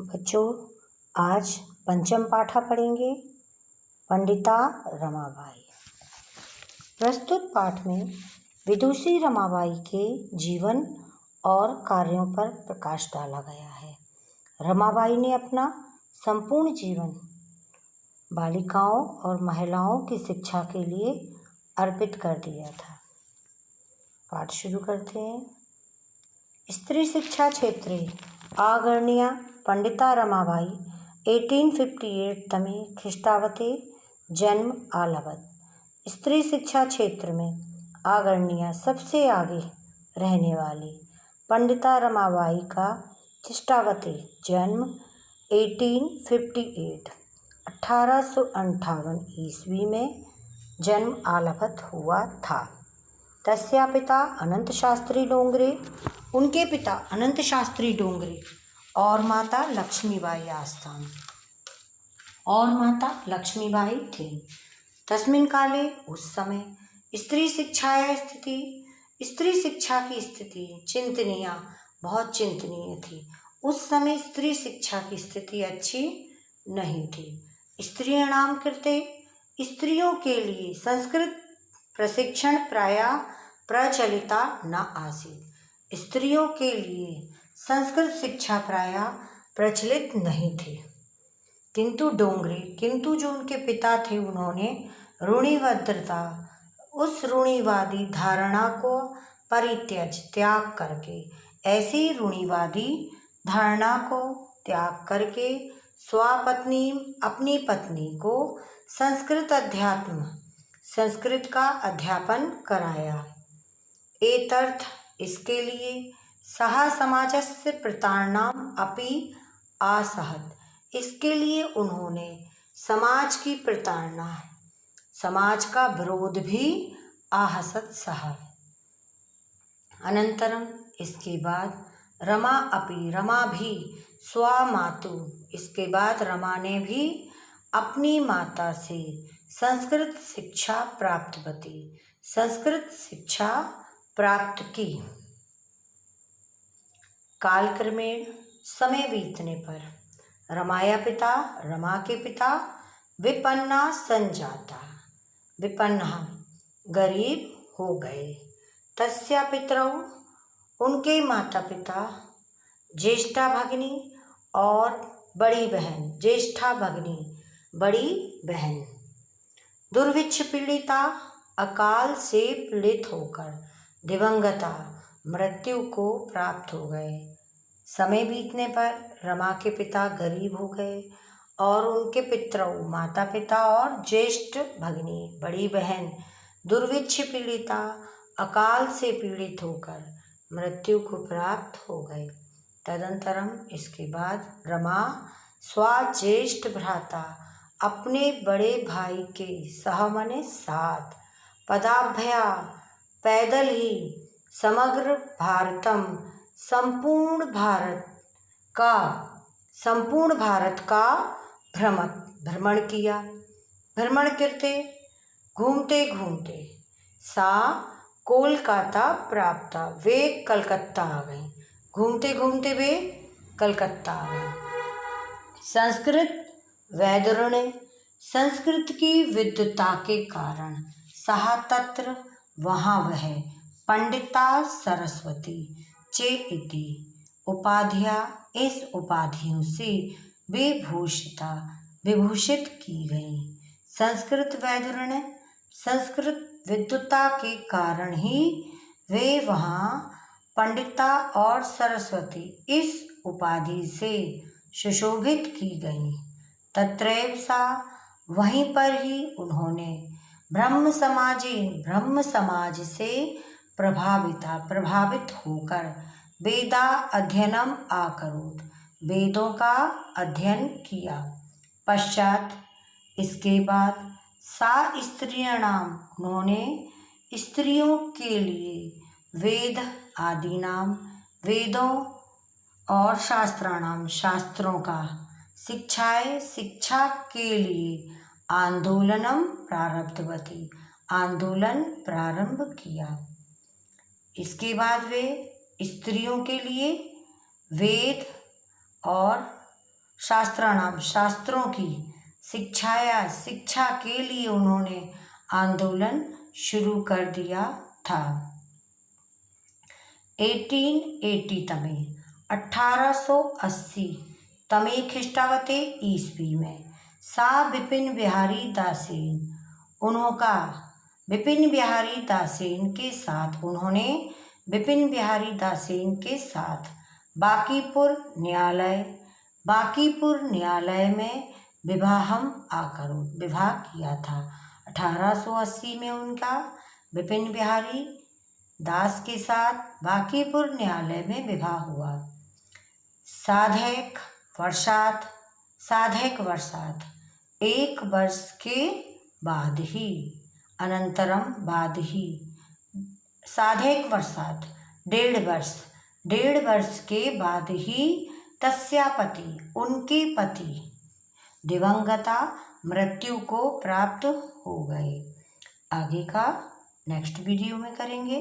बच्चों, आज पंचम पाठा पढ़ेंगे पंडिता रमाबाई। प्रस्तुत पाठ में विदुषी रमाबाई के जीवन और कार्यों पर प्रकाश डाला गया है। रमाबाई ने अपना संपूर्ण जीवन बालिकाओं और महिलाओं की शिक्षा के लिए अर्पित कर दिया था। पाठ शुरू करते हैं। स्त्री शिक्षा क्षेत्रे आगर्ण्या पंडिता रमाबाई 1858 तमे ख्रीष्टावते जन्म आलभत। स्त्री शिक्षा क्षेत्र में आगर्ण्या सबसे आगे रहने वाली पंडिता रमाबाई का ख्रीष्टावते जन्म 1858 ईस्वी में जन्म आलभत हुआ था। तस्या पिता अनंत शास्त्री डोंगरे, उनके पिता अनंत शास्त्री डोंगरे और माता लक्ष्मीबाई आस्ताम और माता लक्ष्मीबाई थी। तस्मिन् काले, उस समय स्त्री शिक्षा की स्थिति चिंतनीय, बहुत चिंतनीय थी। उस समय स्त्री शिक्षा की स्थिति अच्छी नहीं थी। स्त्रीणां कृते, स्त्रियों के लिए संस्कृत प्रशिक्षण प्रायः प्रचलिता न आसीत्। स्त्रियों के लिए संस्कृत शिक्षा प्रायः प्रचलित नहीं थी। किंतु जो उनके पिता थे, उन्होंने रूढ़िवादिता, उस रूढ़िवादी धारणा को त्याग करके, ऐसी रूढ़िवादी धारणा को त्याग करके स्वपत्नी, अपनी पत्नी को संस्कृत का अध्यापन कराया। एतर्थ, इसके लिए सह समाजस्य प्रताड़नाम् अपि असहत्, इसके लिए उन्होंने समाज की प्रताड़ना, समाज का विरोध भी आहसत सहा। अनंतरम, इसके बाद रमा भी स्वमातु, इसके बाद रमा ने भी अपनी माता से संस्कृत शिक्षा प्राप्त की। कालक्रमेण, समय बीतने पर रमा के पिता विपन्ना संजाता, गरीब हो गए। तस्या पितरौ, उनके माता पिता ज्येष्ठा भगिनी और बड़ी बहन दुर्भिक्ष पीड़िता, अकाल से पीड़ित होकर दिवंगता, मृत्यु को प्राप्त हो गए। समय बीतने पर रमा के पिता गरीब हो गए और उनके पितरौ, माता पिता और ज्येष्ठ भगिनी, बड़ी बहन दुर्भिक्ष पीड़िता, अकाल से पीड़ित होकर मृत्यु को प्राप्त हो गए। तदंतरम, इसके बाद रमा स्वज्येष्ठ भ्राता, अपने बड़े भाई के साथ पदाभ्या, पैदल ही समग्र भारतम, संपूर्ण भारत का भ्रमण किया। भ्रमण करते घूमते घूमते सा कोलकाता प्राप्त, वे कलकत्ता आ गए। घूमते घूमते वे कलकत्ता आ गए। संस्कृत वैदुरणे, संस्कृत की विद्वता के कारण सहा तत्र, वहाँ वह पंडिता सरस्वती चे इति उपाधिया, इस उपाधियों से विभूषित की गई। संस्कृत वैदुरणे, संस्कृत विद्वता के कारण ही वे वहाँ पंडिता और सरस्वती, इस उपाधि से सुशोभित की गई। तत्रैव सा, वहीं पर ही उन्होंने ब्रह्म समाज से प्रभावित होकर वेदा अध्ययनम आकरोत्, वेदों का अध्ययन किया। पश्चात, इसके बाद सा स्त्रीणाम, उन्होंने स्त्रियों के लिए वेद आदिनाम, वेदों और शास्त्राणाम, शास्त्रों का शिक्षा के लिए आंदोलन प्रारंभ किया। इसके बाद वे स्त्रियों के लिए वेद और शास्त्राणाम शास्त्रों की शिक्षा के लिए उन्होंने आंदोलन शुरू कर दिया था। 1880 तमे 1880 तमे ख्रीष्टावते ईस्वी में सा विपिन बिहारी दासेन उन्होंने विपिन बिहारी दासेन के साथ बांकीपुर न्यायालय में विवाह किया था। 1880 में उनका विपिन बिहारी दास के साथ बांकीपुर न्यायालय में विवाह हुआ। साधैक वर्षात 1 वर्ष के बाद ही साधैक वर्षात 1.5 वर्ष के बाद ही तस्या पति उनके पति दिवंगता मृत्यु को प्राप्त हो गए। आगे का नेक्स्ट वीडियो में करेंगे।